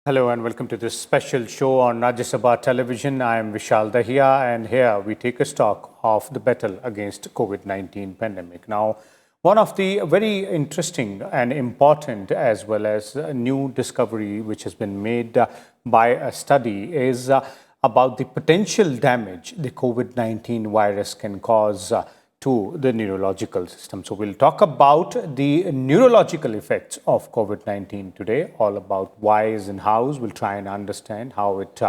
Hello and welcome to this special show on Rajya Sabha television. I am Vishal Dahiya and here we take a stock of the battle against COVID-19 pandemic. Now, one of the very interesting and important as well as a new discovery which has been made by a study is about the potential damage the COVID-19 virus can cause to the neurological system. So we'll talk about the neurological effects of COVID-19 today, all about whys and hows. We'll try and understand how it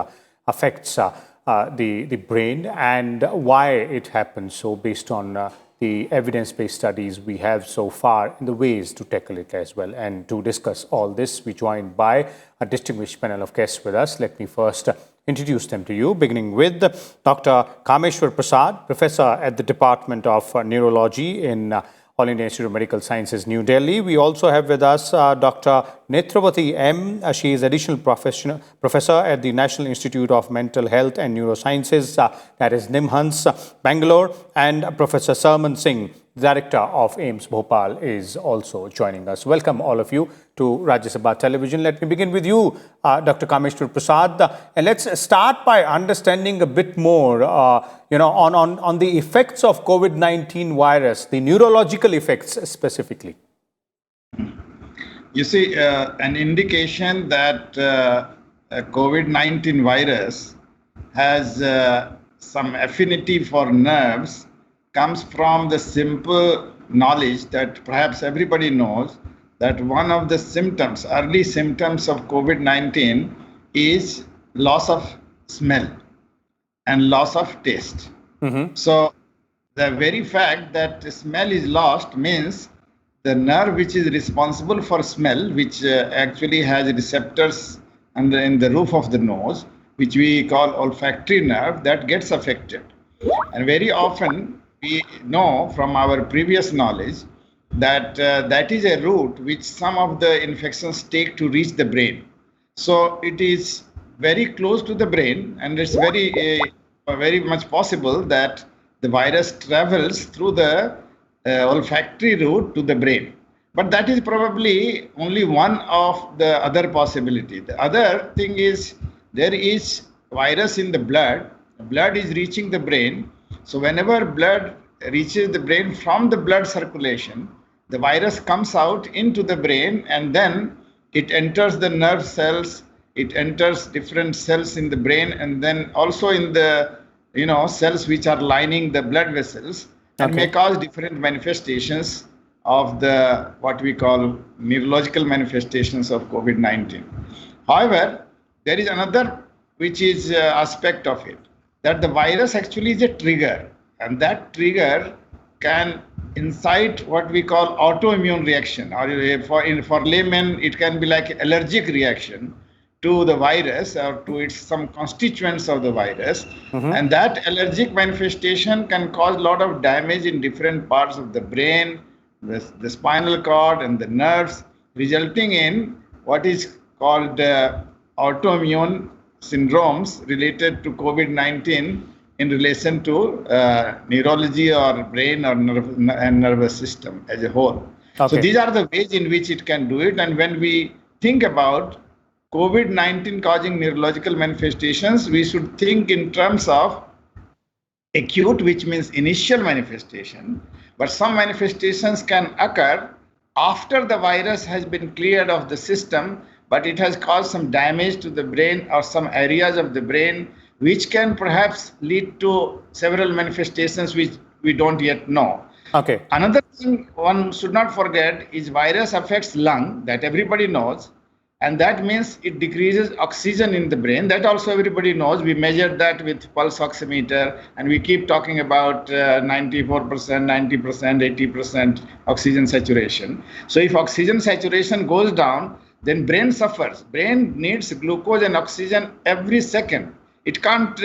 affects the brain and why it happens. So based on the evidence-based studies we have so far and the ways to tackle it as well. And to discuss all this, we're joined by a distinguished panel of guests with us. Let me first introduce them to you, beginning with Dr. Kameshwar Prasad, Professor at the Department of Neurology in All India Institute of Medical Sciences, New Delhi. We also have with us Dr. Netravati M. She is Additional Professor at the National Institute of Mental Health and Neurosciences, that is NIMHANS, Bangalore, and Professor Sarman Singh, Director of AIIMS Bhopal, is also joining us. Welcome all of you to Rajya Sabha television. Let me begin with you, Dr. Kameshwar Prasad, and let's start by understanding a bit more, on the effects of COVID-19 virus, the neurological effects specifically. You see, an indication that COVID-19 virus has some affinity for nerves comes from the simple knowledge that perhaps everybody knows that one of the symptoms, early symptoms of COVID-19 is loss of smell and loss of taste. So the very fact that smell is lost means the nerve which is responsible for smell, which actually has receptors in the roof of the nose, which we call olfactory nerve, that gets affected. And very often we know from our previous knowledge that that is a route which some of the infections take to reach the brain. So it is very close to the brain, and it's very much possible that the virus travels through the olfactory route to the brain. But that is probably only one of the other possibility. The other thing is there is virus in the blood. The blood is reaching the brain. So whenever blood reaches the brain from the blood circulation, the virus comes out into the brain and then it enters the nerve cells, it enters different cells in the brain, and then also in the cells which are lining the blood vessels, and may cause different manifestations of the what we call neurological manifestations of COVID-19. However, there is another which is aspect of it, that the virus actually is a trigger, and that trigger can incite what we call autoimmune reaction, or for laymen it can be like allergic reaction to the virus or to some constituents of the virus. And that allergic manifestation can cause a lot of damage in different parts of the brain, the spinal cord and the nerves, resulting in what is called autoimmune syndromes related to COVID-19 in relation to neurology or brain or nervous system as a whole. So these are the ways in which it can do it. And when we think about COVID-19 causing neurological manifestations, we should think in terms of acute, which means initial manifestation, but some manifestations can occur after the virus has been cleared of the system, but it has caused some damage to the brain or some areas of the brain, which can perhaps lead to several manifestations which we don't yet know. Another thing one should not forget is virus affects lung, that everybody knows. And that means it decreases oxygen in the brain. That also everybody knows. We measured that with pulse oximeter, and we keep talking about 94%, 90%, 80% oxygen saturation. So if oxygen saturation goes down, then brain suffers. Brain needs glucose and oxygen every second. It can't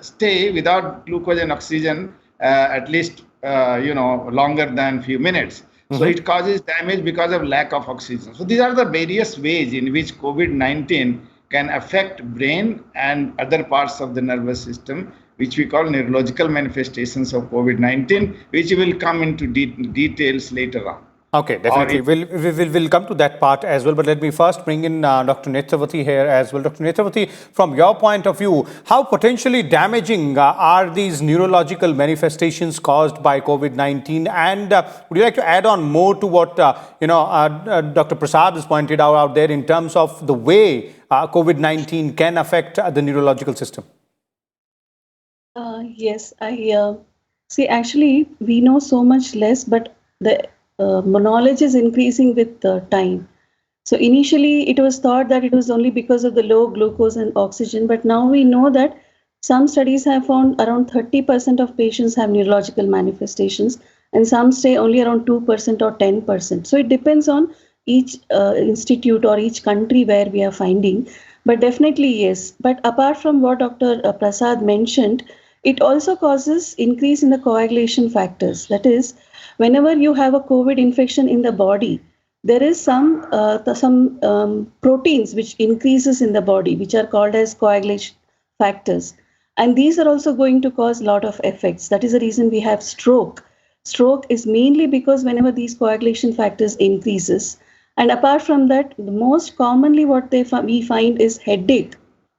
stay without glucose and oxygen at least longer than few minutes. So it causes damage because of lack of oxygen. So these are the various ways in which COVID-19 can affect brain and other parts of the nervous system, which we call neurological manifestations of COVID-19, which will come into details later on. Okay, definitely. We'll come to that part as well. But let me first bring in Dr. Netravati here as well. Dr. Netravati, from your point of view, how potentially damaging are these neurological manifestations caused by COVID-19? And would you like to add on more to what Dr. Prasad has pointed out there in terms of the way COVID-19 can affect the neurological system? Yes, I see. Actually, we know so much less, but the knowledge is increasing with time. So initially, it was thought that it was only because of the low glucose and oxygen, but now we know that some studies have found around 30% of patients have neurological manifestations, and some say only around 2% or 10%. So it depends on each institute or each country where we are finding. But definitely, yes. But apart from what Dr. Prasad mentioned, it also causes increase in the coagulation factors. That is, whenever you have a COVID infection in the body, there is some proteins which increases in the body, which are called as coagulation factors, and these are also going to cause a lot of effects. That is the reason we have stroke. Stroke is mainly because whenever these coagulation factors increases, and apart from that, the most commonly what we find is headache.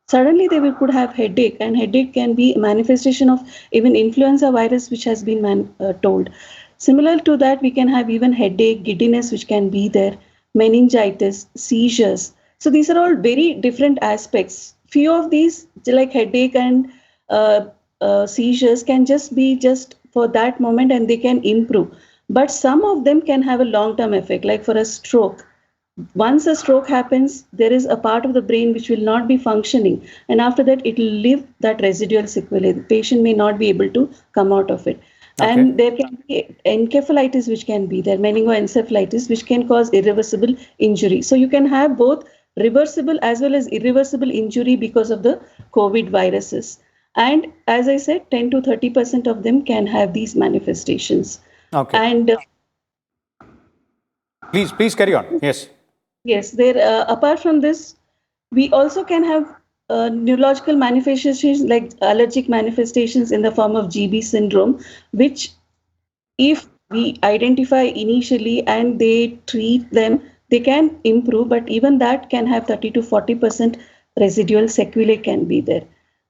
Suddenly could have headache, and headache can be a manifestation of even influenza virus, which has been told. Similar to that, we can have even headache, giddiness, which can be there, meningitis, seizures. So these are all very different aspects. Few of these, like headache and seizures, can just be just for that moment and they can improve. But some of them can have a long-term effect, like for a stroke. Once a stroke happens, there is a part of the brain which will not be functioning, and after that it will leave that residual sequelae. The patient may not be able to come out of it. Okay. And there can be encephalitis, which can be there, meningoencephalitis, which can cause irreversible injury. So you can have both reversible as well as irreversible injury because of the COVID viruses. And as I said, 10 to 30% of them can have these manifestations. Okay. And please carry on. Yes. yes, there. Apart from this, we also can have neurological manifestations like allergic manifestations in the form of GB syndrome, which, if we identify initially and they treat them, they can improve. But even that can have 30 to 40% residual sequelae can be there.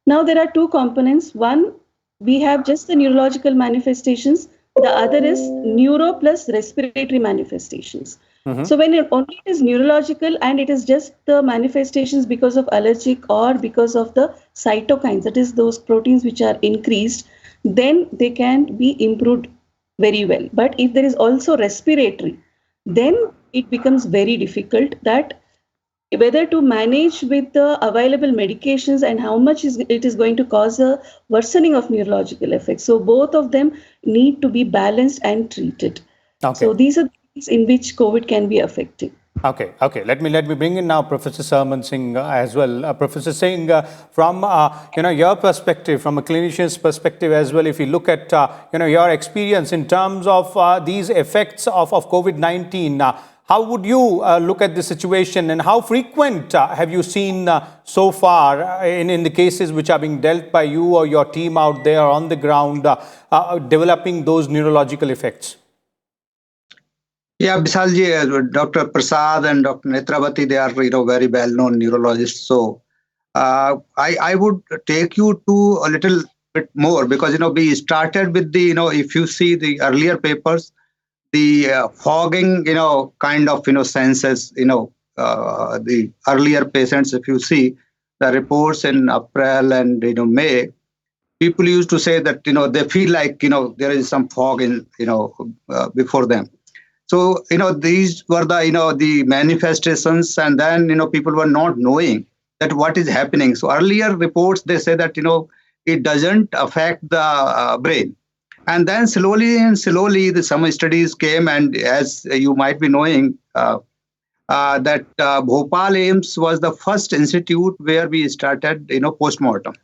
Now there are two components. One, we have just the neurological manifestations. The other is neuro plus respiratory manifestations. So when only it is neurological and it is just the manifestations because of allergic or because of the cytokines, that is those proteins which are increased, then they can be improved very well. But if there is also respiratory, then it becomes very difficult that whether to manage with the available medications and how much it is going to cause a worsening of neurological effects. So both of them need to be balanced and treated. Okay. So these are things in which COVID can be effective. Okay. Let me bring in now Professor Sarman Singh as well. Professor Singh, from your perspective, from a clinician's perspective as well, if you look at your experience in terms of these effects of COVID-19, how would you look at the situation, and how frequent have you seen so far in the cases which are being dealt by you or your team out there on the ground developing those neurological effects? Yeah, Vishalji, Dr. Prasad and Dr. Netravati, they are very well-known neurologists. So I would take you to a little bit more because we started with the if you see the earlier papers, the fogging kind of senses the earlier patients. If you see the reports in April and May, people used to say that they feel like there is some fog in before them. So, these were the manifestations, and then, people were not knowing that what is happening. So earlier reports, they say that, it doesn't affect the brain. And then slowly, some studies came, and as you might be knowing, that Bhopal AIIMS was the first institute where we started, postmortem.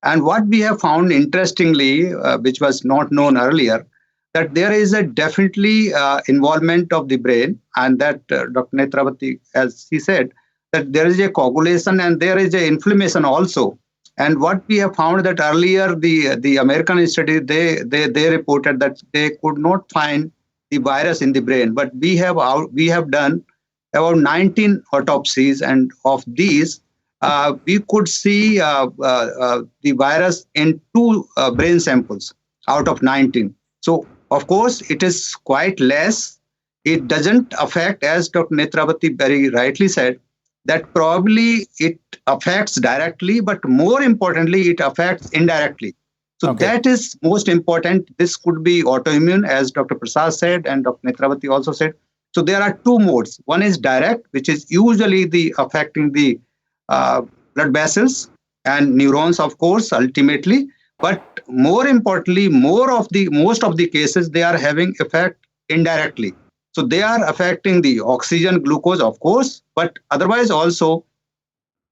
And what we have found interestingly, which was not known earlier, that there is a definitely involvement of the brain, and that Dr. Netravati, as he said, that there is a coagulation and there is a inflammation also. And what we have found that earlier the American study, they reported that they could not find the virus in the brain, but we have done about 19 autopsies, and of these, we could see the virus in 2 brain samples out of 19. So, of course, it is quite less. It doesn't affect, as Dr. Netravati very rightly said, that probably it affects directly, but more importantly, it affects indirectly. So that is most important. This could be autoimmune, as Dr. Prasad said, and Dr. Netravati also said. So there are 2 modes. One is direct, which is usually the affecting the blood vessels and neurons, of course, ultimately. But more importantly, most of the cases, they are having effect indirectly. So they are affecting the oxygen, glucose, of course, but otherwise also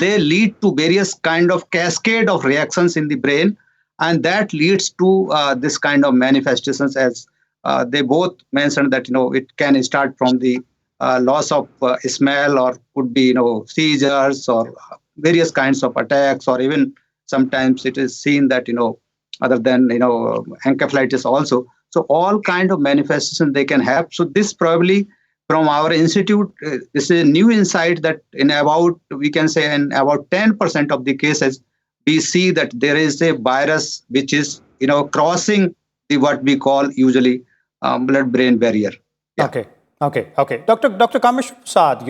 they lead to various kind of cascade of reactions in the brain, and that leads to this kind of manifestations, as they both mentioned that it can start from the loss of smell, or could be seizures, or various kinds of attacks, or even sometimes it is seen that other than encephalitis also. So all kind of manifestations they can have. So this probably from our institute, this is a new insight that we can say in about 10% of the cases, we see that there is a virus which is crossing the what we call usually blood-brain barrier. Yeah. Okay. Dr. Kameshwar Prasad,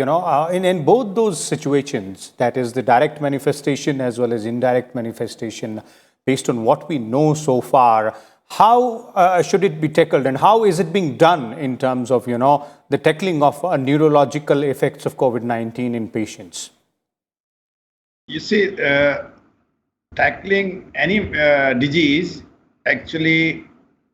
in both those situations, that is the direct manifestation as well as indirect manifestation, based on what we know so far, how should it be tackled, and how is it being done in terms of, the tackling of neurological effects of COVID-19 in patients? You see, tackling any disease actually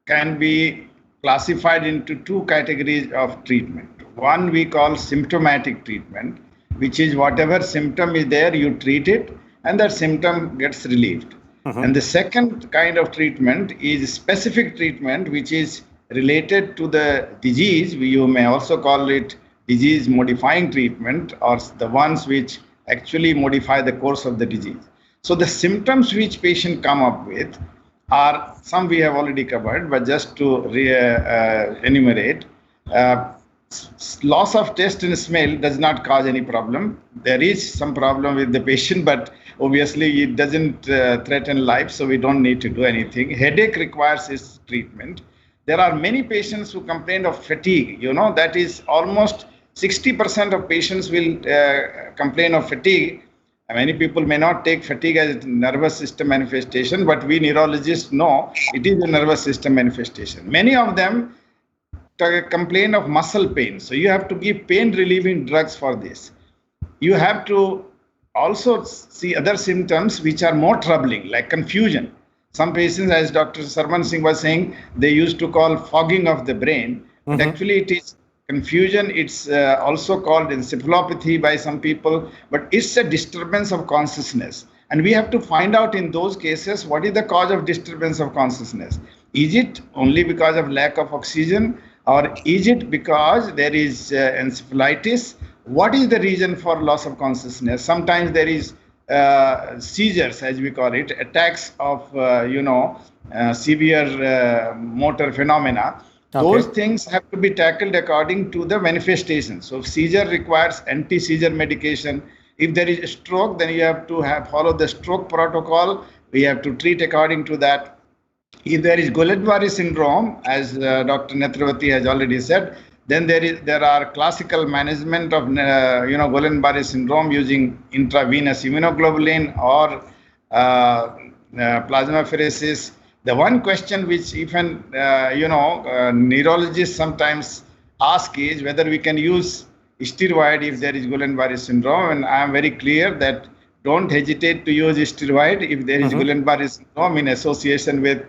can be classified into 2 categories of treatment. One we call symptomatic treatment, which is whatever symptom is there, you treat it, and that symptom gets relieved. And the second kind of treatment is specific treatment, which is related to the disease. You may also call it disease modifying treatment, or the ones which actually modify the course of the disease. So the symptoms which patient come up with are some we have already covered, but just to enumerate, loss of taste and smell does not cause any problem. There is some problem with the patient, but obviously it doesn't threaten life, so we don't need to do anything. Headache requires its treatment. There are many patients who complain of fatigue. That is almost 60% of patients will complain of fatigue. Many people may not take fatigue as a nervous system manifestation, but we neurologists know it is a nervous system manifestation. Many of them complain of muscle pain. So you have to give pain relieving drugs for this. You have to also see other symptoms which are more troubling, like confusion. Some patients, as Dr. Sarman Singh was saying, they used to call fogging of the brain. But actually it is confusion. It's also called encephalopathy by some people, but it's a disturbance of consciousness. And we have to find out in those cases, what is the cause of disturbance of consciousness? Is it only because of lack of oxygen, or is it because there is encephalitis? What is the reason for loss of consciousness? Sometimes there is seizures, as we call it, attacks of, severe motor phenomena. Those things have to be tackled according to the manifestation. So if seizure requires anti-seizure medication. If there is a stroke, then you have to follow the stroke protocol. We have to treat according to that. If there is Guillain-Barré syndrome, as Dr. Netravati has already said, then there are classical management of Guillain-Barré syndrome using intravenous immunoglobulin or plasmapheresis. The one question which even neurologists sometimes ask is whether we can use steroid if there is Guillain-Barré syndrome, and I am very clear that don't hesitate to use steroid if there is Guillain-Barré syndrome in association with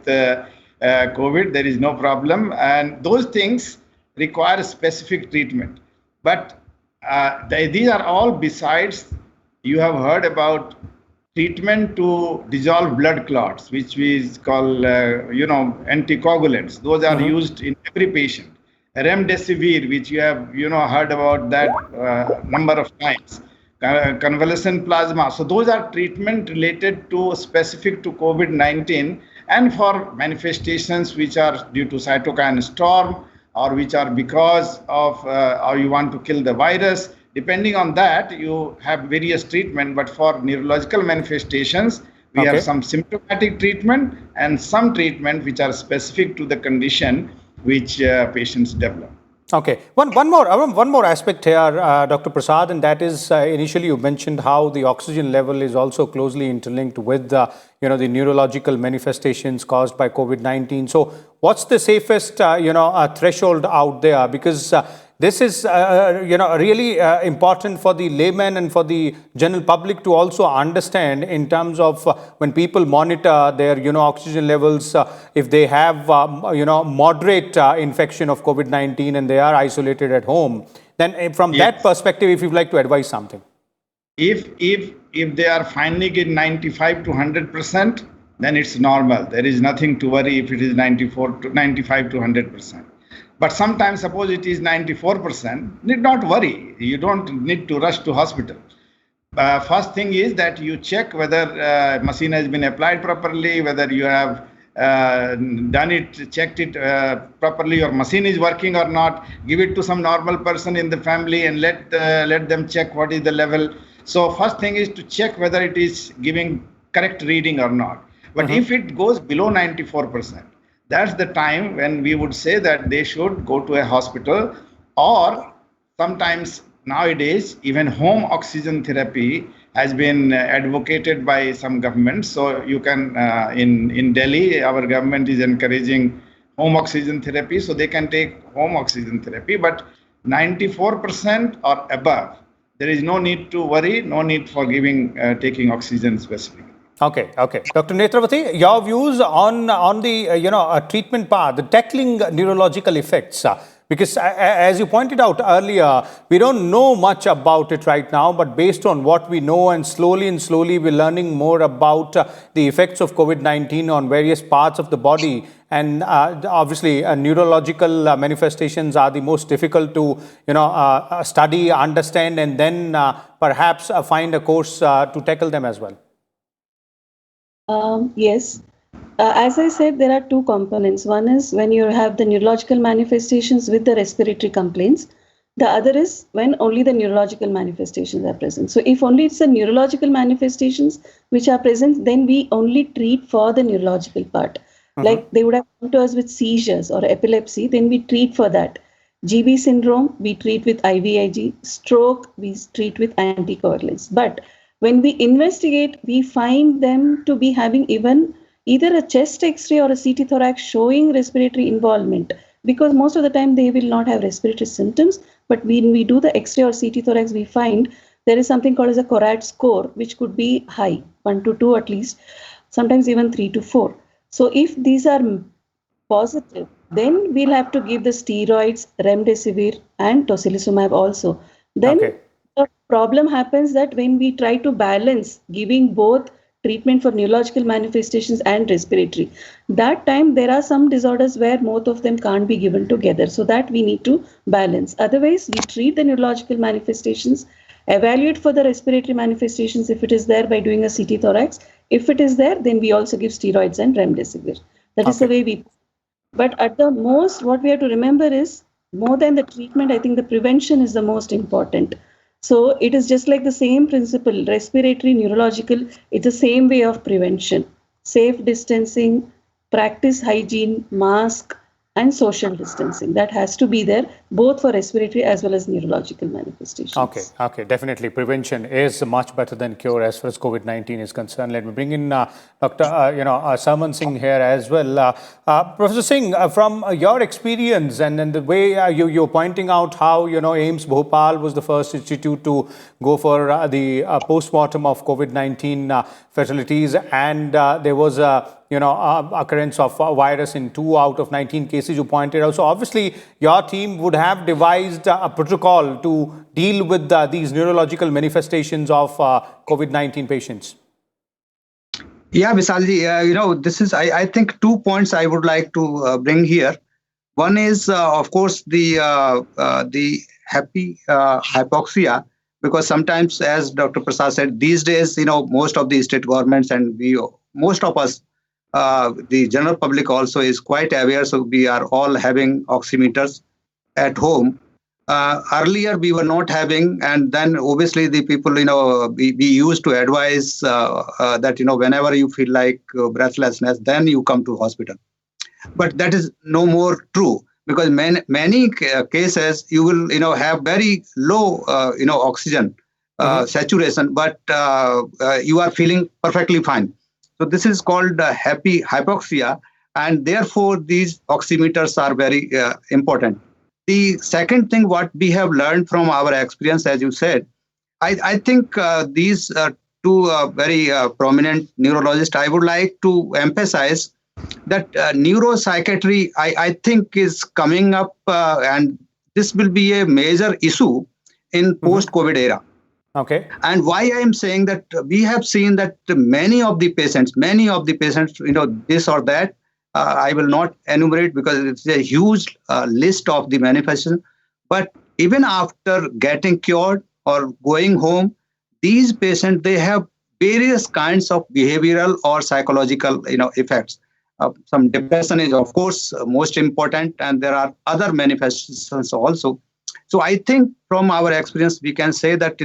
COVID. There is no problem, and those things require specific treatment. But these are all besides. You have heard about treatment to dissolve blood clots, which we call anticoagulants. Those are used in every patient. Remdesivir, which you have heard about that number of times. Convalescent plasma. So those are treatment related to specific to COVID-19 and for manifestations which are due to cytokine storm or which are because of, or you want to kill the virus. Depending on that, you have various treatment. But for neurological manifestations, we have some symptomatic treatment and some treatment which are specific to the condition which patients develop. Okay. One more aspect here, Dr. Prasad, and that is initially you mentioned how the oxygen level is also closely interlinked with the neurological manifestations caused by COVID-19. So, what's the safest threshold out there? Because this is really important for the layman and for the general public to also understand in terms of when people monitor their oxygen levels, if they have moderate infection of COVID-19 and they are isolated at home, then from that perspective, if you'd like to advise something. If they are finding it 95 to 100%, then it's normal. There is nothing to worry if it is 95 to 100%. But sometimes, suppose it is 94%, need not worry. You don't need to rush to hospital. First thing is that you check whether machine has been applied properly, whether you have checked it properly, your machine is working or not. Give it to some normal person in the family and let them check what is the level. So first thing is to check whether it is giving correct reading or not. But if it goes below 94%, that's the time when we would say that they should go to a hospital, or sometimes nowadays even home oxygen therapy has been advocated by some governments. So you can, in Delhi, our government is encouraging home oxygen therapy, so they can take home oxygen therapy. But 94% or above, there is no need to worry, no need for taking oxygen specifically. Okay. Dr. Netravati, your views on the treatment path, the tackling neurological effects, because as you pointed out earlier, we don't know much about it right now, but based on what we know and slowly we're learning more about the effects of COVID-19 on various parts of the body. And obviously, neurological manifestations are the most difficult to study, understand, and then perhaps find a course to tackle them as well. Yes. As I said, there are two components. One is when you have the neurological manifestations with the respiratory complaints. The other is when only the neurological manifestations are present. So if only it's the neurological manifestations which are present, then we only treat for the neurological part. Like they would have come to us with seizures or epilepsy, then we treat for that. GB syndrome, we treat with IVIG. Stroke, we treat with anticoagulants. But when we investigate, we find them to be having either a chest X-ray or a CT thorax showing respiratory involvement, because most of the time they will not have respiratory symptoms. But when we do the X-ray or CT thorax, we find there is something called as a CORAD score, which could be high, 1 to 2 at least, sometimes even 3 to 4. So if these are positive, then we'll have to give the steroids, remdesivir and tocilizumab also. Then the problem happens that when we try to balance giving both treatment for neurological manifestations and respiratory, that time there are some disorders where both of them can't be given together. So that we need to balance. Otherwise, we treat the neurological manifestations, evaluate for the respiratory manifestations if it is there by doing a CT thorax. If it is there, then we also give steroids and remdesivir. That is the way we. But at the most, what we have to remember is more than the treatment, I think the prevention is the most important. So it is just like the same principle, respiratory, neurological, it's the same way of prevention. Safe distancing, practice hygiene, mask, and social distancing. That has to be there, both for respiratory as well as neurological manifestations. Okay, definitely. Prevention is much better than cure as far as COVID-19 is concerned. Let me bring in Dr. Sarman Singh here as well. Professor Singh, from your experience and the way you're pointing out how, AIIMS Bhopal was the first institute to go for the post-mortem of COVID-19 fatalities, and there was a occurrence of virus in 2 out of 19 cases you pointed out. So obviously your team would have devised a protocol to deal with these neurological manifestations of COVID-19 patients. Yeah, Vishalji, this is, I think, 2 points I would like to bring here. One is, of course, the hypoxia, because sometimes, as Dr. Prasad said, these days, most of the state governments and most of us the general public also is quite aware. So we are all having oximeters at home. Earlier we were not having, and then obviously the people, we used to advise that, whenever you feel like breathlessness, then you come to hospital. But that is no more true, because many cases you will, have very low, oxygen saturation, but you are feeling perfectly fine. So this is called happy hypoxia, and therefore these oximeters are very important. The second thing, what we have learned from our experience, as you said, I think these two very prominent neurologists, I would like to emphasize that neuropsychiatry, I think, is coming up, and this will be a major issue in post-COVID era. Okay. And why I am saying that, we have seen that many of the patients, this or that, I will not enumerate because it's a huge list of the manifestations. But even after getting cured or going home, these patients, they have various kinds of behavioral or psychological, effects. Some depression is, of course, most important, and there are other manifestations also. So I think from our experience, we can say that,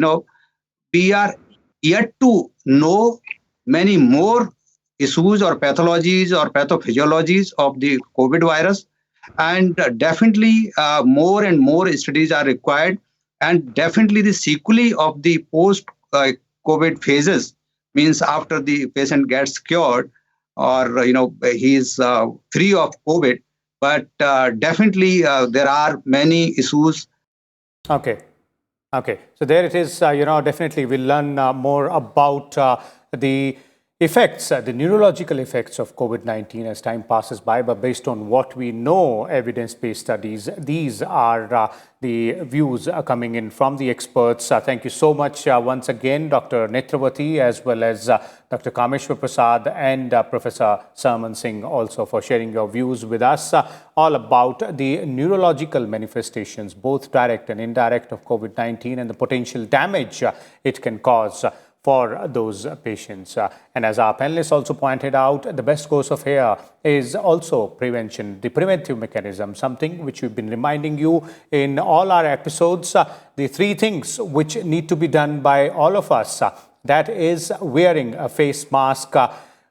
we are yet to know many more issues or pathologies or pathophysiologies of the COVID virus. And definitely more and more studies are required. And definitely the sequelae of the post-COVID phases, means after the patient gets cured or, he is free of COVID. But definitely there are many issues. Okay. So there it is. Definitely we'll learn more about the effects, the neurological effects of COVID-19 as time passes by. But based on what we know, evidence-based studies, these are the views coming in from the experts. Thank you so much once again, Dr. Netravati, as well as Dr. Kameshwar Prasad and Professor Sarman Singh, also for sharing your views with us all about the neurological manifestations, both direct and indirect, of COVID-19 and the potential damage it can cause for those patients. And as our panelists also pointed out, the best course of here is also prevention, the preventive mechanism, something which we've been reminding you in all our episodes, the three things which need to be done by all of us. That is wearing a face mask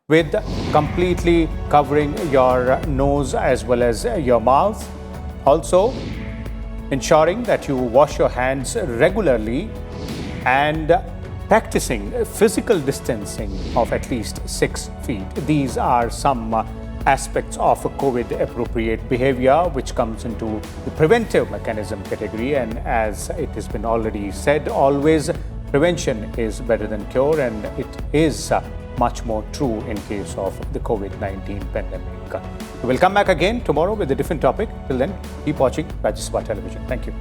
with completely covering your nose as well as your mouth. Also, ensuring that you wash your hands regularly and practicing physical distancing of at least 6 feet. These are some aspects of a COVID-appropriate behavior which comes into the preventive mechanism category. And as it has been already said, always prevention is better than cure, and it is much more true in case of the COVID-19 pandemic. We'll come back again tomorrow with a different topic. Till then, keep watching Rajya Sabha Television. Thank you.